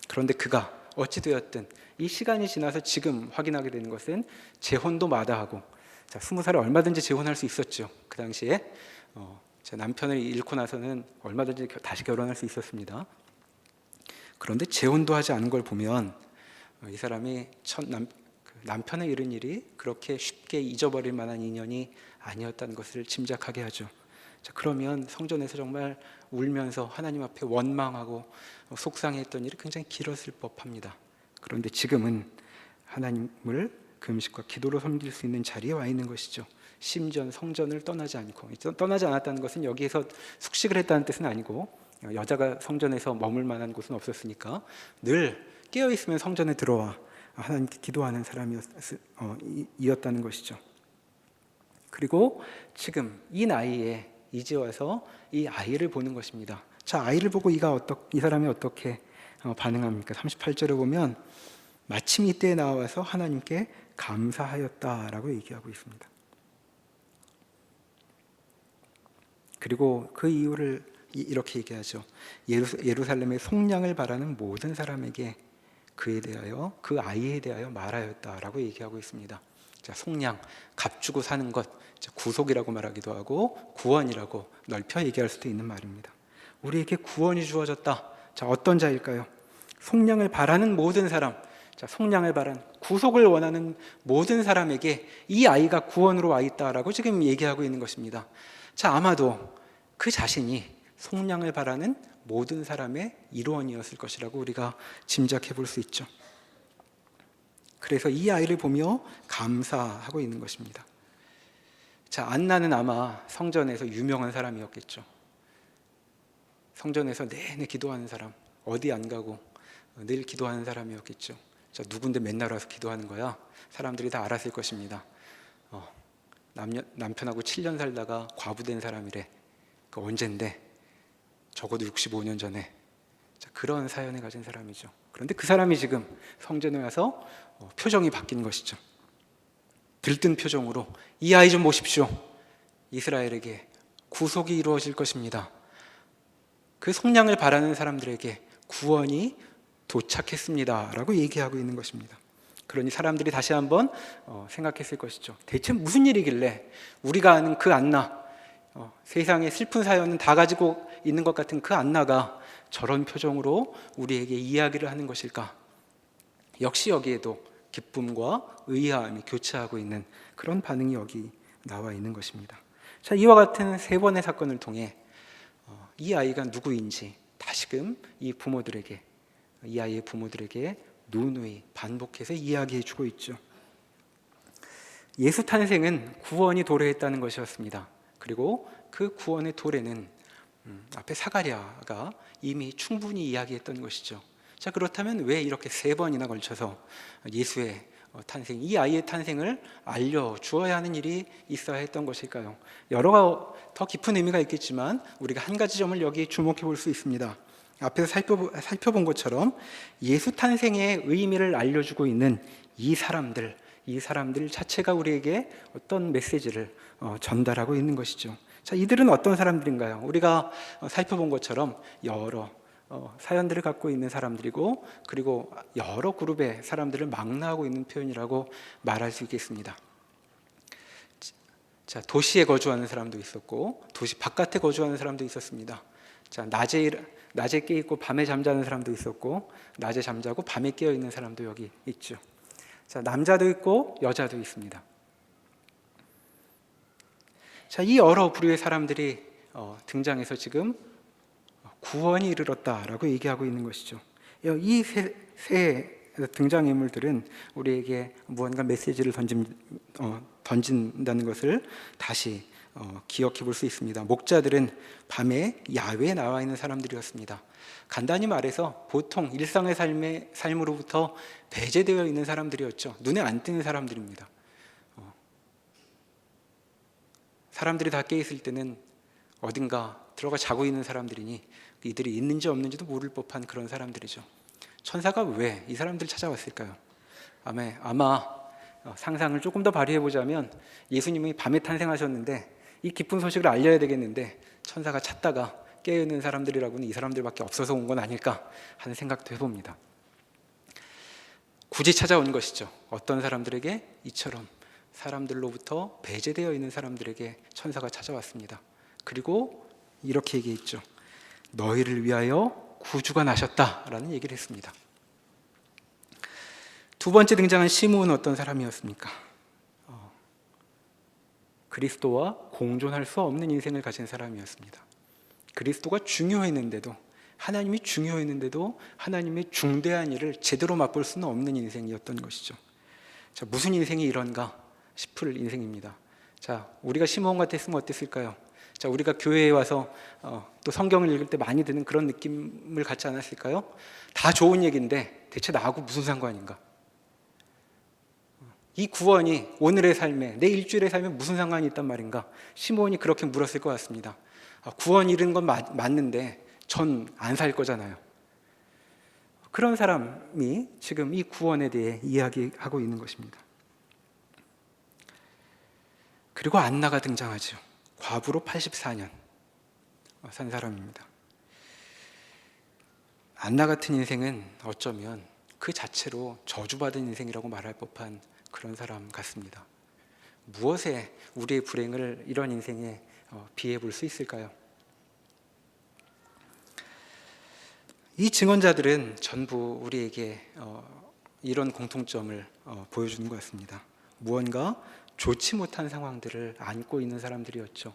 [SPEAKER 2] 그런데 그가 어찌되었든 이 시간이 지나서 지금 확인하게 되는 것은 재혼도 마다하고, 자, 20살에 얼마든지 재혼할 수 있었죠. 그 당시에 제 남편을 잃고 나서는 얼마든지 다시 결혼할 수 있었습니다. 그런데 재혼도 하지 않은 걸 보면 이 사람이 남편을 잃은 일이 그렇게 쉽게 잊어버릴 만한 인연이 아니었다는 것을 짐작하게 하죠. 자, 그러면 성전에서 정말 울면서 하나님 앞에 원망하고 속상해했던 일이 굉장히 길었을 법합니다. 그런데 지금은 하나님을 금식과 기도로 섬길 수 있는 자리에 와 있는 것이죠. 심지어 성전을 떠나지 않았다는 것은 여기에서 숙식을 했다는 뜻은 아니고, 여자가 성전에서 머물 만한 곳은 없었으니까 늘 깨어있으면 성전에 들어와 하나님께 기도하는 사람이었다는 것이죠. 그리고 지금 이 나이에 이제 와서 이 아이를 보는 것입니다. 자, 아이를 보고 이 사람이 어떻게 반응합니까? 38절에 보면 마침 이때에 나와서 하나님께 감사하였다라고 얘기하고 있습니다. 그리고 그 이유를 이렇게 얘기하죠. 예루살렘의 속량을 바라는 모든 사람에게 그에 대하여, 그 아이에 대하여 말하였다라고 얘기하고 있습니다. 자, 속량, 값주고 사는 것, 구속이라고 말하기도 하고 구원이라고 넓혀 얘기할 수도 있는 말입니다. 우리에게 구원이 주어졌다. 자, 어떤 자일까요? 속량을 바라는 모든 사람, 자, 속량을 바라는, 구속을 원하는 모든 사람에게 이 아이가 구원으로 와 있다라고 지금 얘기하고 있는 것입니다. 자, 아마도 그 자신이 속량을 바라는 모든 사람의 일원이었을 것이라고 우리가 짐작해 볼 수 있죠. 그래서 이 아이를 보며 감사하고 있는 것입니다. 자, 안나는 아마 성전에서 유명한 사람이었겠죠. 성전에서 내내 기도하는 사람, 어디 안 가고 늘 기도하는 사람이었겠죠. 자, 누군데 맨날 와서 기도하는 거야? 사람들이 다 알았을 것입니다. 남편하고 7년 살다가 과부된 사람이래. 그 언젠데? 적어도 65년 전에. 자, 그런 사연을 가진 사람이죠. 그런데 그 사람이 지금 성전에 와서 표정이 바뀐 것이죠. 들뜬 표정으로 이 아이 좀 보십시오. 이스라엘에게 구속이 이루어질 것입니다. 그 속량을 바라는 사람들에게 구원이 도착했습니다 라고 얘기하고 있는 것입니다. 그러니 사람들이 다시 한번 생각했을 것이죠. 대체 무슨 일이길래 우리가 아는 그 안나, 세상의 슬픈 사연은 다 가지고 있는 것 같은 그 안나가 저런 표정으로 우리에게 이야기를 하는 것일까? 역시 여기에도 기쁨과 의아함이 교차하고 있는 그런 반응이 여기 나와 있는 것입니다. 자, 이와 같은 세 번의 사건을 통해 이 아이가 누구인지 다시금 이 아이의 부모들에게 누누이 반복해서 이야기해 주고 있죠. 예수 탄생은 구원이 도래했다는 것이었습니다. 그리고 그 구원의 도래는 앞에 사가랴가 이미 충분히 이야기했던 것이죠. 자, 그렇다면 왜 이렇게 세 번이나 걸쳐서 예수의 탄생, 이 아이의 탄생을 알려주어야 하는 일이 있어야 했던 것일까요? 여러 더 깊은 의미가 있겠지만 우리가 한 가지 점을 여기 주목해 볼 수 있습니다. 앞에서 살펴본 것처럼 예수 탄생의 의미를 알려주고 있는 이 사람들 자체가 우리에게 어떤 메시지를 전달하고 있는 것이죠. 자, 이들은 어떤 사람들인가요? 우리가 살펴본 것처럼 여러 사연들을 갖고 있는 사람들이고, 그리고 여러 그룹의 사람들을 망라하고 있는 표현이라고 말할 수 있겠습니다. 자, 도시에 거주하는 사람도 있었고 도시 바깥에 거주하는 사람도 있었습니다. 자, 낮에 깨 있고 밤에 잠자는 사람도 있었고, 낮에 잠자고 밤에 깨어 있는 사람도 여기 있죠. 자, 남자도 있고 여자도 있습니다. 자, 이 여러 부류의 사람들이 등장해서 지금 구원이 이르렀다라고 얘기하고 있는 것이죠. 이 세 그래서 등장인물들은 우리에게 무언가 메시지를 던진다는 것을 다시 기억해 볼 수 있습니다. 목자들은 밤에 야외에 나와 있는 사람들이었습니다. 간단히 말해서 보통 일상의 삶으로부터 배제되어 있는 사람들이었죠. 눈에 안 띄는 사람들입니다. 사람들이 다 깨 있을 때는 어딘가 들어가 자고 있는 사람들이니 이들이 있는지 없는지도 모를 법한 그런 사람들이죠. 천사가 왜 이 사람들을 찾아왔을까요? 아마 상상을 조금 더 발휘해 보자면 예수님이 밤에 탄생하셨는데 이 기쁜 소식을 알려야 되겠는데 천사가 찾다가 깨어있는 사람들이라고는 이 사람들밖에 없어서 온 건 아닐까 하는 생각도 해봅니다. 굳이 찾아온 것이죠. 어떤 사람들에게? 이처럼 사람들로부터 배제되어 있는 사람들에게 천사가 찾아왔습니다. 그리고 이렇게 얘기했죠. 너희를 위하여 구주가 나셨다라는 얘기를 했습니다. 두 번째 등장한 시므온은 어떤 사람이었습니까? 그리스도와 공존할 수 없는 인생을 가진 사람이었습니다. 그리스도가 중요했는데도, 하나님이 중요했는데도 하나님의 중대한 일을 제대로 맛볼 수는 없는 인생이었던 것이죠. 자, 무슨 인생이 이런가 싶을 인생입니다. 자, 우리가 시므온 같았으면 어땠을까요? 자, 우리가 교회에 와서 또 성경을 읽을 때 많이 드는 그런 느낌을 갖지 않았을까요? 다 좋은 얘기인데 대체 나하고 무슨 상관인가? 이 구원이 오늘의 삶에, 내 일주일의 삶에 무슨 상관이 있단 말인가? 시므온이 그렇게 물었을 것 같습니다. 구원 이루는 건 맞는데 전 안 살 거잖아요. 그런 사람이 지금 이 구원에 대해 이야기하고 있는 것입니다. 그리고 안나가 등장하죠. 과부로 84년 산 사람입니다. 안나 같은 인생은 어쩌면 그 자체로 저주받은 인생이라고 말할 법한 그런 사람 같습니다. 무엇에 우리의 불행을 이런 인생에 비해 볼 수 있을까요? 이 증언자들은 전부 우리에게 이런 공통점을 보여주는 것 같습니다. 무언가 좋지 못한 상황들을 안고 있는 사람들이었죠.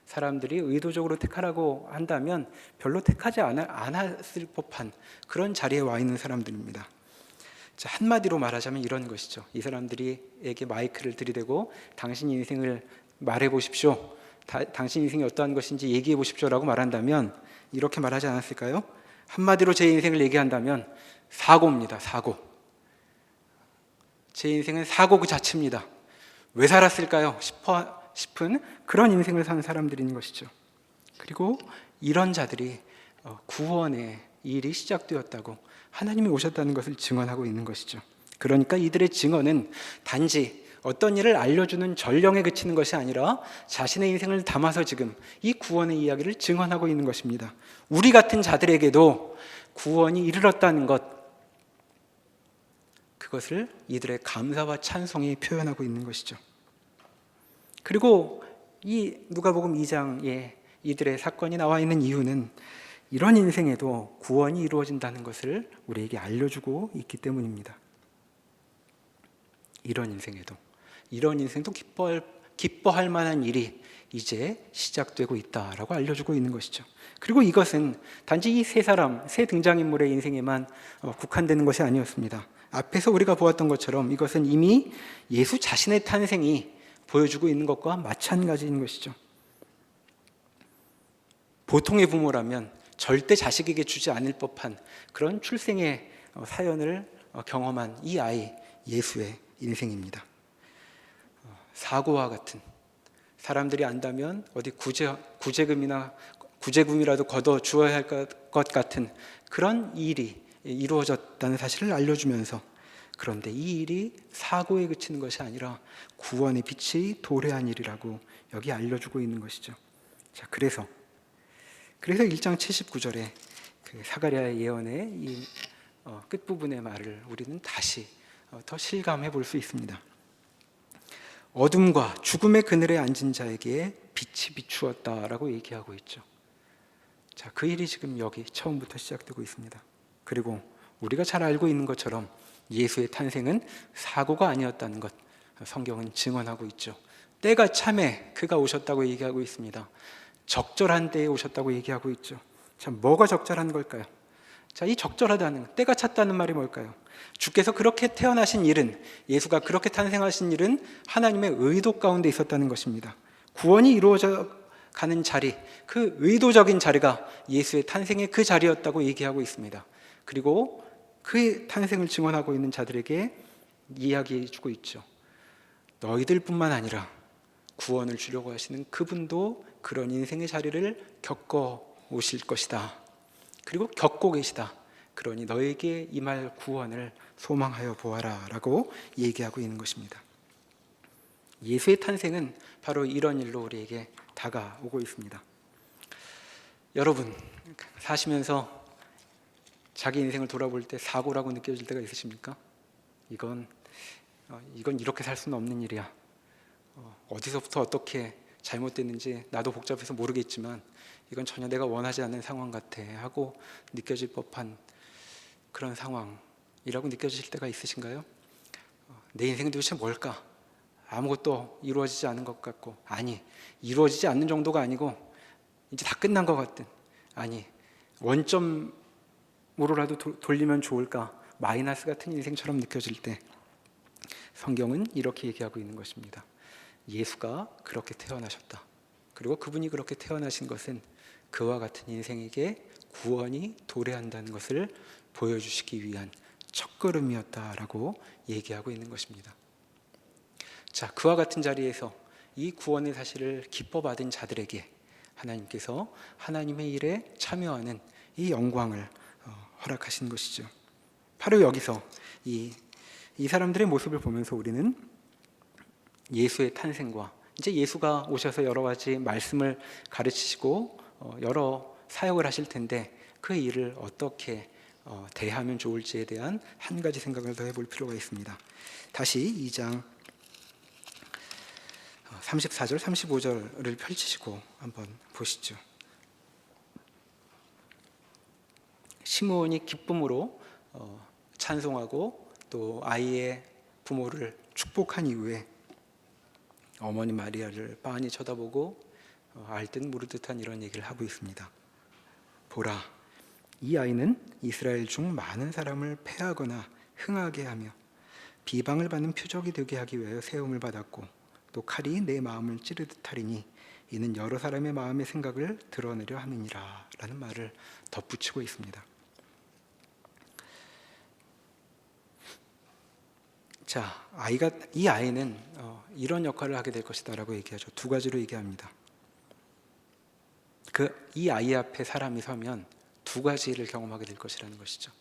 [SPEAKER 2] 사람들이 의도적으로 택하라고 한다면 별로 택하지 않았을 법한 그런 자리에 와 있는 사람들입니다. 자, 한마디로 말하자면 이런 것이죠. 이 사람들에게 마이크를 들이대고 당신 인생을 말해보십시오. 당신 인생이 어떠한 것인지 얘기해 보십시오라고 말한다면 이렇게 말하지 않았을까요? 한마디로 제 인생을 얘기한다면 사고입니다. 사고. 제 인생은 사고 그 자체입니다. 왜 살았을까요? 싶은 그런 인생을 사는 사람들인 것이죠. 그리고 이런 자들이 구원의 일이 시작되었다고, 하나님이 오셨다는 것을 증언하고 있는 것이죠. 그러니까 이들의 증언은 단지 어떤 일을 알려주는 전령에 그치는 것이 아니라 자신의 인생을 담아서 지금 이 구원의 이야기를 증언하고 있는 것입니다. 우리 같은 자들에게도 구원이 이르렀다는 것, 그것을 이들의 감사와 찬송이 표현하고 있는 것이죠. 그리고 이 누가복음 2장에 이들의 사건이 나와 있는 이유는 이런 인생에도 구원이 이루어진다는 것을 우리에게 알려주고 있기 때문입니다. 이런 인생도 기뻐할 만한 일이 이제 시작되고 있다라고 알려주고 있는 것이죠. 그리고 이것은 단지 이 세 등장인물의 인생에만 국한되는 것이 아니었습니다. 앞에서 우리가 보았던 것처럼 이것은 이미 예수 자신의 탄생이 보여주고 있는 것과 마찬가지인 것이죠. 보통의 부모라면 절대 자식에게 주지 않을 법한 그런 출생의 사연을 경험한 이 아이, 예수의 인생입니다. 사고와 같은, 사람들이 안다면 어디 구제금이라도 걷어 주어야 할 것 같은 그런 일이 이루어졌다는 사실을 알려주면서, 그런데 이 일이 사고에 그치는 것이 아니라 구원의 빛이 도래한 일이라고 여기 알려주고 있는 것이죠. 자, 그래서 1장 79절에 그 사가랴의 예언의 이 끝부분의 말을 우리는 다시 더 실감해 볼 수 있습니다. 어둠과 죽음의 그늘에 앉은 자에게 빛이 비추었다라고 얘기하고 있죠. 자, 그 일이 지금 여기 처음부터 시작되고 있습니다. 그리고 우리가 잘 알고 있는 것처럼 예수의 탄생은 사고가 아니었다는 것, 성경은 증언하고 있죠. 때가 참에 그가 오셨다고 얘기하고 있습니다. 적절한 때에 오셨다고 얘기하고 있죠. 자, 뭐가 적절한 걸까요? 자, 이 적절하다는, 때가 찼다는 말이 뭘까요? 주께서 그렇게 태어나신 일은, 예수가 그렇게 탄생하신 일은 하나님의 의도 가운데 있었다는 것입니다. 구원이 이루어져 가는 자리, 그 의도적인 자리가 예수의 탄생의 그 자리였다고 얘기하고 있습니다. 그리고 그의 탄생을 증언하고 있는 자들에게 이야기해 주고 있죠. 너희들뿐만 아니라 구원을 주려고 하시는 그분도 그런 인생의 자리를 겪어 오실 것이다. 그리고 겪고 계시다. 그러니 너에게 임할 구원을 소망하여 보아라 라고 얘기하고 있는 것입니다. 예수의 탄생은 바로 이런 일로 우리에게 다가오고 있습니다. 여러분, 사시면서 자기 인생을 돌아볼 때 사고라고 느껴질 때가 있으십니까? 이건 이렇게 살 수는 없는 일이야. 어디서부터 어떻게 잘못됐는지 나도 복잡해서 모르겠지만 이건 전혀 내가 원하지 않는 상황 같아 하고 느껴질 법한 그런 상황이라고 느껴지실 때가 있으신가요? 내 인생은 도대체 뭘까? 아무것도 이루어지지 않은 것 같고, 아니, 이루어지지 않는 정도가 아니고 이제 다 끝난 것 같든, 아니, 원점으로라도 돌리면 좋을까? 마이너스 같은 인생처럼 느껴질 때 성경은 이렇게 얘기하고 있는 것입니다. 예수가 그렇게 태어나셨다. 그리고 그분이 그렇게 태어나신 것은 그와 같은 인생에게 구원이 도래한다는 것을 보여주시기 위한 첫걸음이었다라고 얘기하고 있는 것입니다. 자, 그와 같은 자리에서 이 구원의 사실을 기뻐 받은 자들에게 하나님께서 하나님의 일에 참여하는 이 영광을 허락하신 것이죠. 바로 여기서 이 사람들의 모습을 보면서 우리는 예수의 탄생과 이제 예수가 오셔서 여러 가지 말씀을 가르치시고 여러 사역을 하실 텐데 그 일을 어떻게 대하면 좋을지에 대한 한 가지 생각을 더 해볼 필요가 있습니다. 다시 2장 34절, 35절을 펼치시고 한번 보시죠. 시므온이 기쁨으로 찬송하고 또 아이의 부모를 축복한 이후에 어머니 마리아를 빤히 쳐다보고 알듯 모르듯한 이런 얘기를 하고 있습니다. 보라, 이 아이는 이스라엘 중 많은 사람을 패하거나 흥하게 하며 비방을 받는 표적이 되게 하기 위하여 세움을 받았고 또 칼이 내 마음을 찌르듯 하리니 이는 여러 사람의 마음의 생각을 드러내려 함이니라 라는 말을 덧붙이고 있습니다. 자, 이 아이는 이런 역할을 하게 될 것이다 라고 얘기하죠. 두 가지로 얘기합니다. 이 아이 앞에 사람이 서면 두 가지를 경험하게 될 것이라는 것이죠.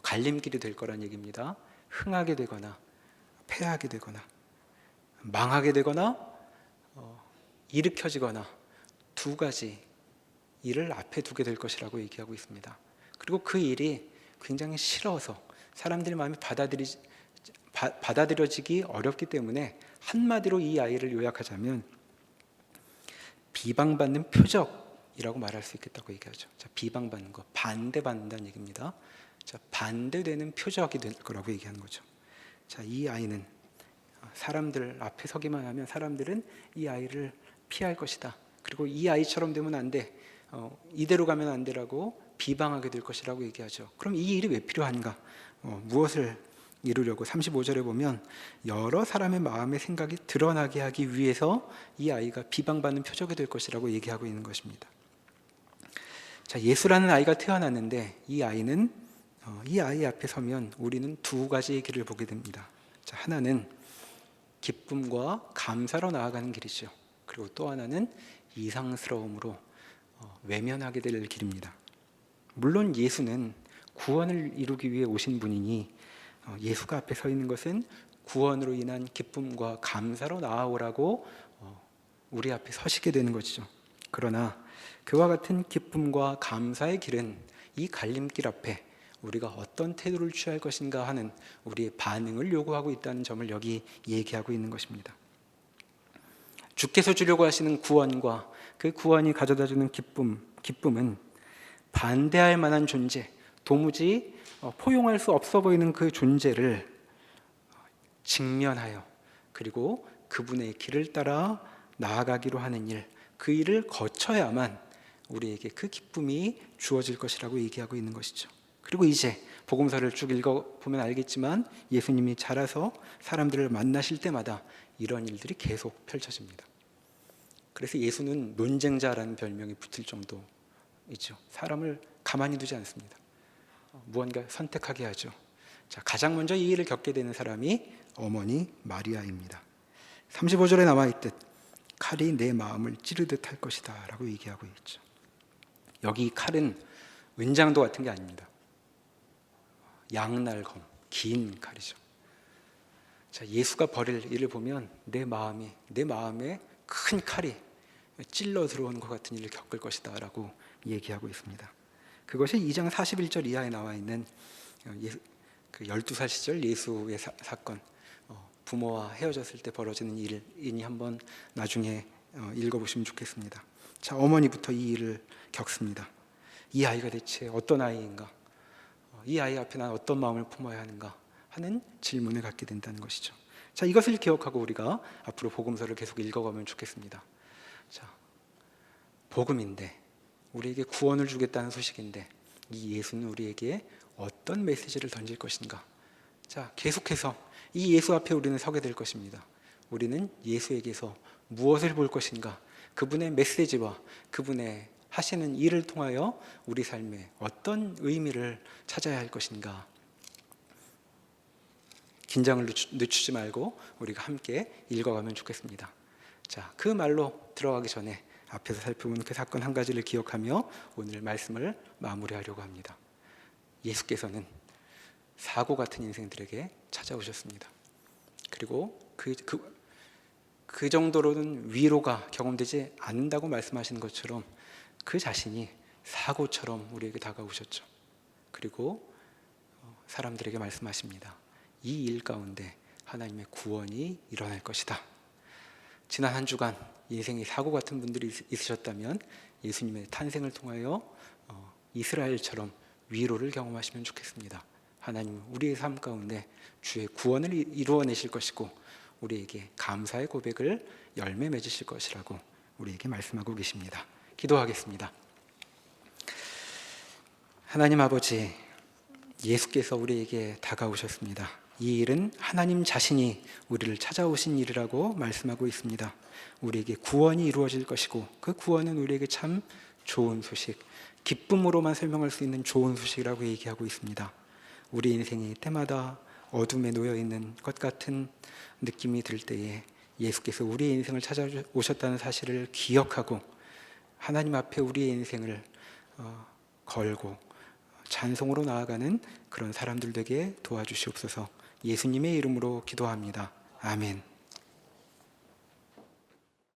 [SPEAKER 2] 갈림길이 될 거란 얘기입니다. 흥하게 되거나 패하게 되거나 망하게 되거나 일으켜지거나 두 가지 일을 앞에 두게 될 것이라고 얘기하고 있습니다. 그리고 그 일이 굉장히 싫어서 사람들의 마음이 받아들여지기 어렵기 때문에 한마디로 이 아이를 요약하자면 비방받는 표적이라고 말할 수 있겠다고 얘기하죠. 자, 비방받는 거, 반대받는다는 얘기입니다. 자, 반대되는 표적이 될 거라고 얘기하는 거죠. 자, 이 아이는 사람들 앞에 서기만 하면 사람들은 이 아이를 피할 것이다. 그리고 이 아이처럼 되면 안 돼. 이대로 가면 안 되라고 비방하게 될 것이라고 얘기하죠. 그럼 이 일이 왜 필요한가? 무엇을 이루려고? 35절에 보면 여러 사람의 마음의 생각이 드러나게 하기 위해서 이 아이가 비방받는 표적이 될 것이라고 얘기하고 있는 것입니다. 자, 예수라는 아이가 태어났는데 이 아이 앞에 서면 우리는 두 가지의 길을 보게 됩니다. 자, 하나는 기쁨과 감사로 나아가는 길이죠. 그리고 또 하나는 이상스러움으로 외면하게 될 길입니다. 물론 예수는 구원을 이루기 위해 오신 분이니 예수가 앞에 서 있는 것은 구원으로 인한 기쁨과 감사로 나아오라고 우리 앞에 서시게 되는 것이죠. 그러나 그와 같은 기쁨과 감사의 길은 이 갈림길 앞에 우리가 어떤 태도를 취할 것인가 하는 우리의 반응을 요구하고 있다는 점을 여기 얘기하고 있는 것입니다. 주께서 주려고 하시는 구원과 그 구원이 가져다주는 기쁨은 반대할 만한 존재, 도무지 포용할 수 없어 보이는 그 존재를 직면하여 그리고 그분의 길을 따라 나아가기로 하는 일, 그 일을 거쳐야만 우리에게 그 기쁨이 주어질 것이라고 얘기하고 있는 것이죠. 그리고 이제 복음서를 쭉 읽어보면 알겠지만 예수님이 자라서 사람들을 만나실 때마다 이런 일들이 계속 펼쳐집니다. 그래서 예수는 논쟁자라는 별명이 붙을 정도이죠. 사람을 가만히 두지 않습니다. 무언가 선택하게 하죠. 자, 가장 먼저 이 일을 겪게 되는 사람이 어머니 마리아입니다. 35절에 나와 있듯 칼이 내 마음을 찌르듯 할 것이다 라고 얘기하고 있죠. 여기 칼은 은장도 같은 게 아닙니다. 양날검, 긴 칼이죠. 자, 예수가 벌일 일을 보면 내 마음에 큰 칼이 찔러 들어오는 것 같은 일을 겪을 것이다 라고 얘기하고 있습니다. 그것이 2장 41절 이하에 나와 있는 그 12살 시절 예수의 사건, 부모와 헤어졌을 때 벌어지는 일이니 한번 나중에 읽어보시면 좋겠습니다. 자, 어머니부터 이 일을 겪습니다. 이 아이가 대체 어떤 아이인가? 이 아이 앞에 난 어떤 마음을 품어야 하는가 하는 질문을 갖게 된다는 것이죠. 자, 이것을 기억하고 우리가 앞으로 복음서를 계속 읽어가면 좋겠습니다. 자, 복음인데 우리에게 구원을 주겠다는 소식인데 이 예수는 우리에게 어떤 메시지를 던질 것인가? 자, 계속해서 이 예수 앞에 우리는 서게 될 것입니다. 우리는 예수에게서 무엇을 볼 것인가? 그분의 메시지와 그분의 하시는 일을 통하여 우리 삶에 어떤 의미를 찾아야 할 것인가? 긴장을 늦추지 말고 우리가 함께 읽어가면 좋겠습니다. 자, 그 말로 들어가기 전에 앞에서 살펴본 그 사건 한 가지를 기억하며 오늘 말씀을 마무리하려고 합니다. 예수께서는 사고 같은 인생들에게 찾아오셨습니다. 그리고 그 정도로는 위로가 경험되지 않는다고 말씀하시는 것처럼 그 자신이 사고처럼 우리에게 다가오셨죠. 그리고 사람들에게 말씀하십니다. 이 일 가운데 하나님의 구원이 일어날 것이다. 지난 한 주간 인생이 사고 같은 분들이 있으셨다면 예수님의 탄생을 통하여 이스라엘처럼 위로를 경험하시면 좋겠습니다. 하나님 우리의 삶 가운데 주의 구원을 이루어내실 것이고 우리에게 감사의 고백을 열매 맺으실 것이라고 우리에게 말씀하고 계십니다. 기도하겠습니다. 하나님 아버지, 예수께서 우리에게 다가오셨습니다. 이 일은 하나님 자신이 우리를 찾아오신 일이라고 말씀하고 있습니다. 우리에게 구원이 이루어질 것이고 그 구원은 우리에게 참 좋은 소식, 기쁨으로만 설명할 수 있는 좋은 소식이라고 얘기하고 있습니다. 우리 인생이 때마다 어둠에 놓여있는 것 같은 느낌이 들 때에 예수께서 우리의 인생을 찾아오셨다는 사실을 기억하고 하나님 앞에 우리의 인생을 걸고 찬송으로 나아가는 그런 사람들 되게 도와주시옵소서. 예수님의 이름으로 기도합니다. 아멘.